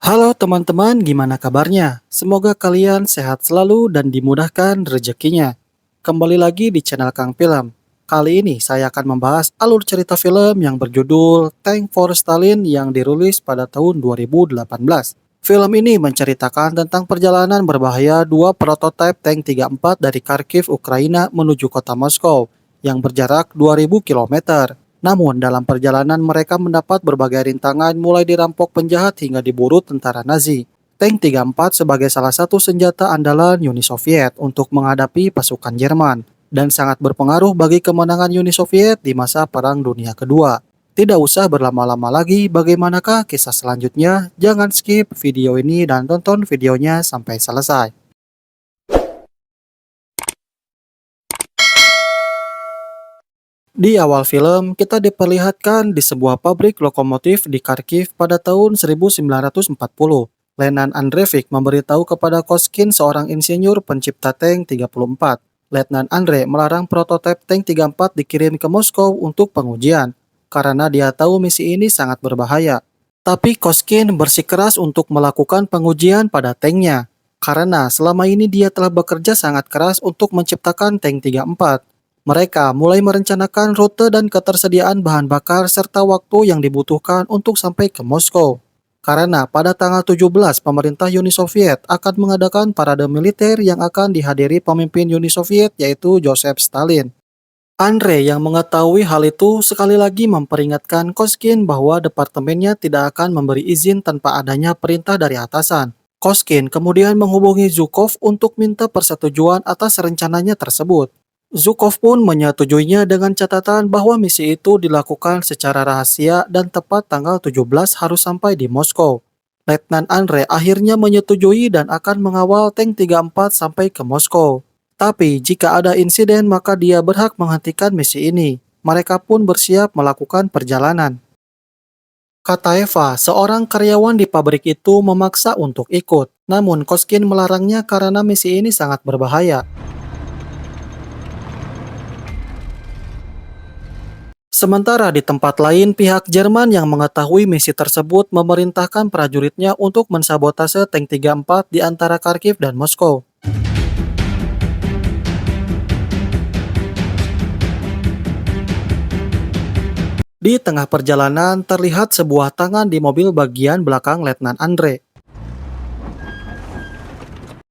Halo teman-teman, gimana kabarnya? Semoga kalian sehat selalu dan dimudahkan rezekinya. Kembali lagi di channel Kang Film. Kali ini saya akan membahas alur cerita film yang berjudul Tank for Stalin yang dirilis pada tahun 2018. Film ini menceritakan tentang perjalanan berbahaya dua prototipe tank 34 dari Kharkiv, Ukraina menuju kota Moskow yang berjarak 2000 km. Namun, dalam perjalanan mereka mendapat berbagai rintangan mulai dirampok penjahat hingga diburu tentara Nazi. Tank 34 sebagai salah satu senjata andalan Uni Soviet untuk menghadapi pasukan Jerman dan sangat berpengaruh bagi kemenangan Uni Soviet di masa Perang Dunia Kedua. Tidak usah berlama-lama lagi, bagaimanakah kisah selanjutnya? Jangan skip video ini dan tonton videonya sampai selesai. Di awal film, kita diperlihatkan di sebuah pabrik lokomotif di Kharkiv pada tahun 1940. Lenan Andreevich memberitahu kepada Koskin, seorang insinyur pencipta tank 34. Letnan Andre melarang prototipe tank 34 dikirim ke Moskow untuk pengujian, karena dia tahu misi ini sangat berbahaya. Tapi Koskin bersikeras untuk melakukan pengujian pada tanknya, karena selama ini dia telah bekerja sangat keras untuk menciptakan tank 34. Mereka mulai merencanakan rute dan ketersediaan bahan bakar serta waktu yang dibutuhkan untuk sampai ke Moskow. Karena pada tanggal 17 pemerintah Uni Soviet akan mengadakan parade militer yang akan dihadiri pemimpin Uni Soviet yaitu Joseph Stalin. Andre yang mengetahui hal itu sekali lagi memperingatkan Koskin bahwa departemennya tidak akan memberi izin tanpa adanya perintah dari atasan. Koskin kemudian menghubungi Zhukov untuk minta persetujuan atas rencananya tersebut. Zhukov pun menyetujuinya dengan catatan bahwa misi itu dilakukan secara rahasia dan tepat tanggal 17 harus sampai di Moskow. Letnan Andre akhirnya menyetujui dan akan mengawal tank 34 sampai ke Moskow. Tapi jika ada insiden maka dia berhak menghentikan misi ini. Mereka pun bersiap melakukan perjalanan. Kata Eva, seorang karyawan di pabrik itu memaksa untuk ikut. Namun Koskin melarangnya karena misi ini sangat berbahaya. Sementara di tempat lain, pihak Jerman yang mengetahui misi tersebut memerintahkan prajuritnya untuk mensabotase tank 34 di antara Kharkiv dan Moskow. Di tengah perjalanan, terlihat sebuah tangan di mobil bagian belakang Letnan Andre.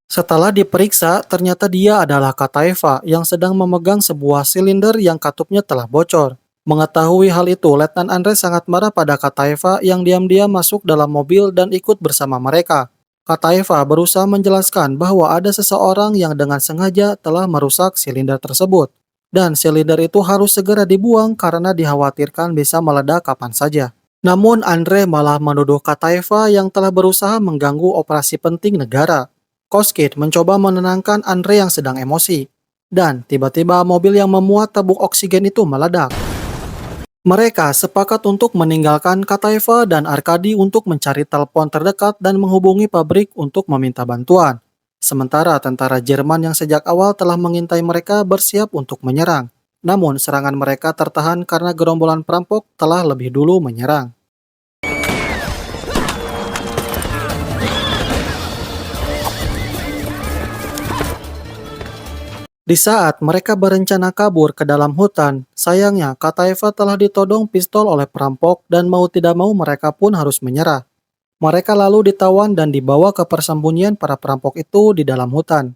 Setelah diperiksa, ternyata dia adalah Kataeva yang sedang memegang sebuah silinder yang katupnya telah bocor. Mengetahui hal itu, Letnan Andre sangat marah pada Kataeva yang diam-diam masuk dalam mobil dan ikut bersama mereka. Kataeva berusaha menjelaskan bahwa ada seseorang yang dengan sengaja telah merusak silinder tersebut. Dan silinder itu harus segera dibuang karena dikhawatirkan bisa meledak kapan saja. Namun Andre malah menuduh Kataeva yang telah berusaha mengganggu operasi penting negara. Koskin mencoba menenangkan Andre yang sedang emosi. Dan tiba-tiba mobil yang memuat tabung oksigen itu meledak. Mereka sepakat untuk meninggalkan Kataeva dan Arkady untuk mencari telepon terdekat dan menghubungi pabrik untuk meminta bantuan. Sementara tentara Jerman yang sejak awal telah mengintai mereka bersiap untuk menyerang. Namun serangan mereka tertahan karena gerombolan perampok telah lebih dulu menyerang. Di saat mereka berencana kabur ke dalam hutan, sayangnya Kataeva telah ditodong pistol oleh perampok dan mau tidak mau mereka pun harus menyerah. Mereka lalu ditawan dan dibawa ke persembunyian para perampok itu di dalam hutan.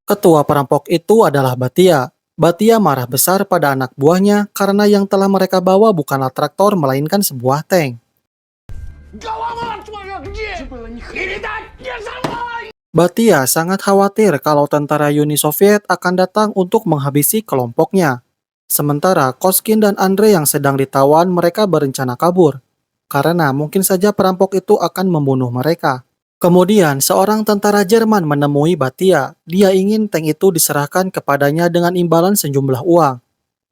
Ketua perampok itu adalah Batia. Batia marah besar pada anak buahnya karena yang telah mereka bawa bukanlah traktor melainkan sebuah tank. Batia sangat khawatir kalau tentara Uni Soviet akan datang untuk menghabisi kelompoknya. Sementara Koskin dan Andre yang sedang ditawan mereka berencana kabur. Karena mungkin saja perampok itu akan membunuh mereka. Kemudian seorang tentara Jerman menemui Batia. Dia ingin tank itu diserahkan kepadanya dengan imbalan sejumlah uang.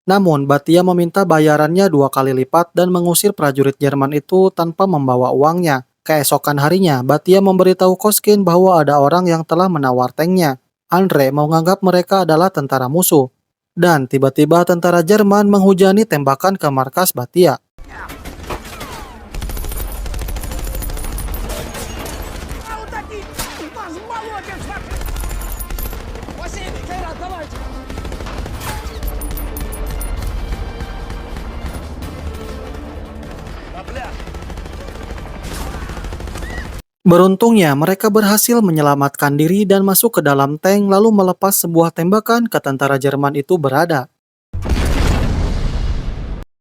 Namun Batia meminta bayarannya 2 kali lipat dan mengusir prajurit Jerman itu tanpa membawa uangnya. Keesokan harinya, Batia memberitahu Koskin bahwa ada orang yang telah menawar tanknya. Andre menganggap mereka adalah tentara musuh. Dan tiba-tiba tentara Jerman menghujani tembakan ke markas Batia. Молодец, Василий, Кайрат, давайте! Beruntungnya, mereka berhasil menyelamatkan diri dan masuk ke dalam tank lalu melepas sebuah tembakan ke tentara Jerman itu berada.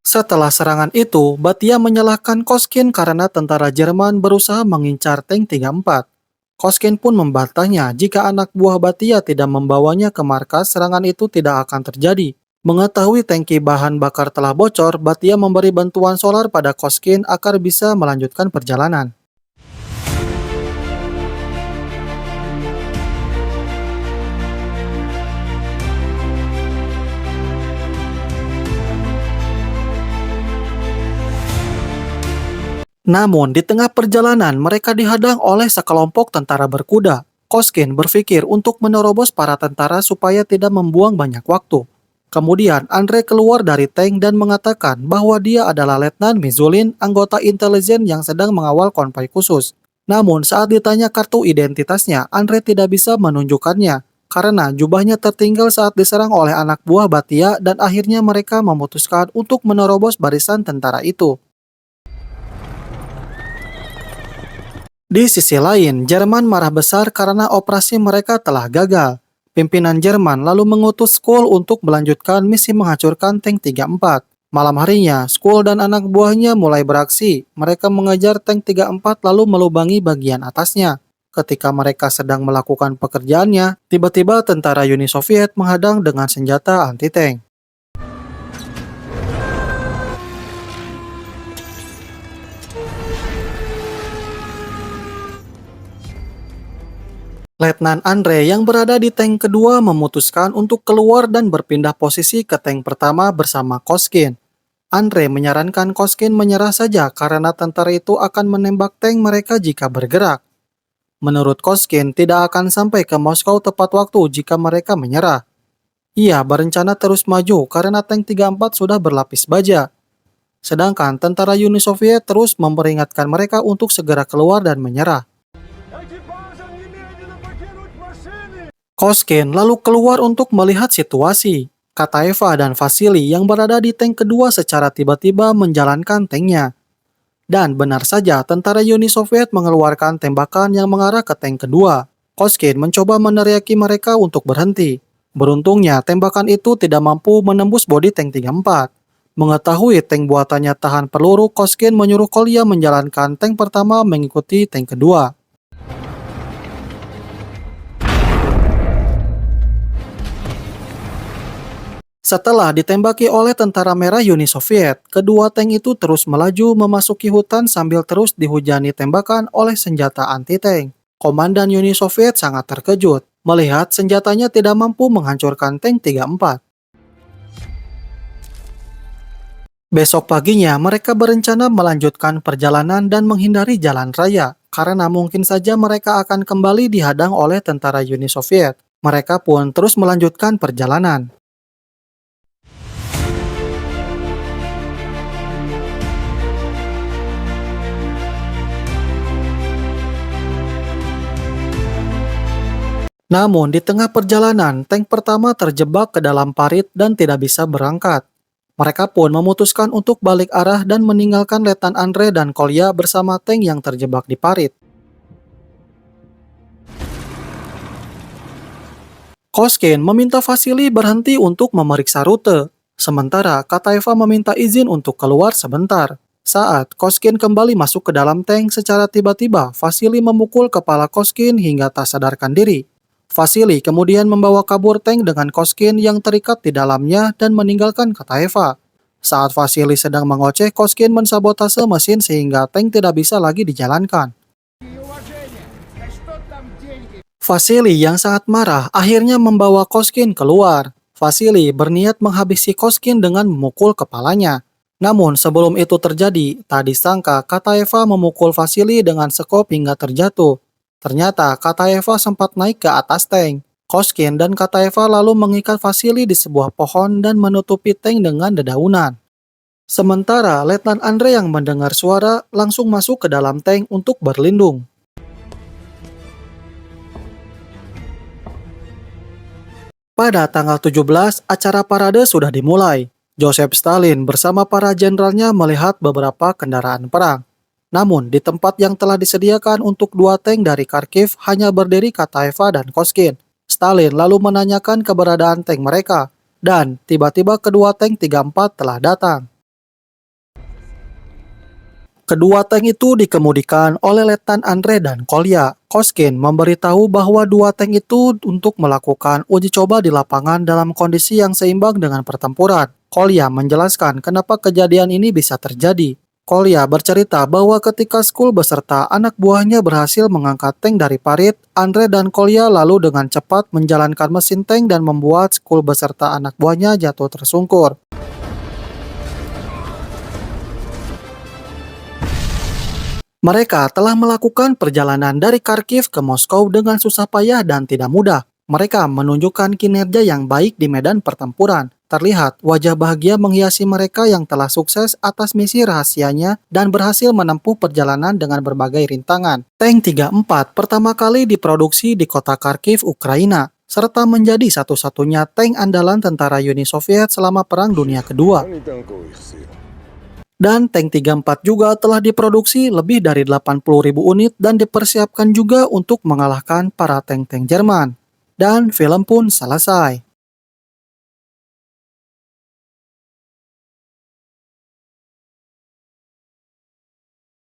Setelah serangan itu, Batia menyalahkan Koskin karena tentara Jerman berusaha mengincar tank 34. Koskin pun membantahnya jika anak buah Batia tidak membawanya ke markas, serangan itu tidak akan terjadi. Mengetahui tangki bahan bakar telah bocor, Batia memberi bantuan solar pada Koskin agar bisa melanjutkan perjalanan. Namun, di tengah perjalanan, mereka dihadang oleh sekelompok tentara berkuda. Koskin berpikir untuk menerobos para tentara supaya tidak membuang banyak waktu. Kemudian, Andre keluar dari tank dan mengatakan bahwa dia adalah Letnan Mizulin, anggota intelijen yang sedang mengawal konvoi khusus. Namun, saat ditanya kartu identitasnya, Andre tidak bisa menunjukkannya, karena jubahnya tertinggal saat diserang oleh anak buah Batia dan akhirnya mereka memutuskan untuk menerobos barisan tentara itu. Di sisi lain, Jerman marah besar karena operasi mereka telah gagal. Pimpinan Jerman lalu mengutus Skull untuk melanjutkan misi menghancurkan tank 34. Malam harinya, Skull dan anak buahnya mulai beraksi. Mereka mengejar tank 34 lalu melubangi bagian atasnya. Ketika mereka sedang melakukan pekerjaannya, tiba-tiba tentara Uni Soviet menghadang dengan senjata anti-tank. Letnan Andre yang berada di tank kedua memutuskan untuk keluar dan berpindah posisi ke tank pertama bersama Koskin. Andre menyarankan Koskin menyerah saja karena tentara itu akan menembak tank mereka jika bergerak. Menurut Koskin, tidak akan sampai ke Moskow tepat waktu jika mereka menyerah. Ia berencana terus maju karena tank 34 sudah berlapis baja. Sedangkan tentara Uni Soviet terus memperingatkan mereka untuk segera keluar dan menyerah. Koskin lalu keluar untuk melihat situasi. Kataeva dan Vasily yang berada di tank kedua secara tiba-tiba menjalankan tanknya. Dan benar saja, tentara Uni Soviet mengeluarkan tembakan yang mengarah ke tank kedua. Koskin mencoba meneriaki mereka untuk berhenti. Beruntungnya, tembakan itu tidak mampu menembus bodi tank 34. Mengetahui tank buatannya tahan peluru, Koskin menyuruh Kolya menjalankan tank pertama mengikuti tank kedua. Setelah ditembaki oleh tentara merah Uni Soviet, kedua tank itu terus melaju memasuki hutan sambil terus dihujani tembakan oleh senjata anti-tank. Komandan Uni Soviet sangat terkejut melihat senjatanya tidak mampu menghancurkan tank 34. Besok paginya, mereka berencana melanjutkan perjalanan dan menghindari jalan raya, karena mungkin saja mereka akan kembali dihadang oleh tentara Uni Soviet. Mereka pun terus melanjutkan perjalanan. Namun, di tengah perjalanan, tank pertama terjebak ke dalam parit dan tidak bisa berangkat. Mereka pun memutuskan untuk balik arah dan meninggalkan Letnan Andre dan Kolya bersama tank yang terjebak di parit. Koskin meminta Vasily berhenti untuk memeriksa rute, sementara Kataeva meminta izin untuk keluar sebentar. Saat Koskin kembali masuk ke dalam tank, secara tiba-tiba Vasily memukul kepala Koskin hingga tak sadarkan diri. Vasily kemudian membawa kabur tank dengan Koskin yang terikat di dalamnya dan meninggalkan Kataeva. Saat Vasily sedang mengoceh, Koskin mensabotase mesin sehingga tank tidak bisa lagi dijalankan. Vasily yang sangat marah akhirnya membawa Koskin keluar. Vasily berniat menghabisi Koskin dengan memukul kepalanya. Namun sebelum itu terjadi, tak disangka Kataeva memukul Vasily dengan sekop hingga terjatuh. Ternyata Kataeva sempat naik ke atas tank. Koskin dan Kataeva lalu mengikat Vasily di sebuah pohon dan menutupi tank dengan dedaunan. Sementara Letnan Andre yang mendengar suara langsung masuk ke dalam tank untuk berlindung. Pada tanggal 17, acara parade sudah dimulai. Joseph Stalin bersama para jenderalnya melihat beberapa kendaraan perang. Namun, di tempat yang telah disediakan untuk dua tank dari Kharkiv hanya berdiri Kataeva dan Koskin. Stalin lalu menanyakan keberadaan tank mereka, dan tiba-tiba kedua tank 34 telah datang. Kedua tank itu dikemudikan oleh Letnan Andre dan Kolya. Koskin memberitahu bahwa dua tank itu untuk melakukan uji coba di lapangan dalam kondisi yang seimbang dengan pertempuran. Kolya menjelaskan kenapa kejadian ini bisa terjadi. Kolya bercerita bahwa ketika Skul beserta anak buahnya berhasil mengangkat tank dari parit, Andre dan Kolya lalu dengan cepat menjalankan mesin tank dan membuat Skul beserta anak buahnya jatuh tersungkur. Mereka telah melakukan perjalanan dari Kharkiv ke Moskow dengan susah payah dan tidak mudah. Mereka menunjukkan kinerja yang baik di medan pertempuran. Terlihat wajah bahagia menghiasi mereka yang telah sukses atas misi rahasianya dan berhasil menempuh perjalanan dengan berbagai rintangan. Tank 34 pertama kali diproduksi di kota Kharkiv, Ukraina, serta menjadi satu-satunya tank andalan tentara Uni Soviet selama Perang Dunia Kedua. Dan tank 34 juga telah diproduksi lebih dari 80.000 unit dan dipersiapkan juga untuk mengalahkan para tank-tank Jerman. Dan film pun selesai.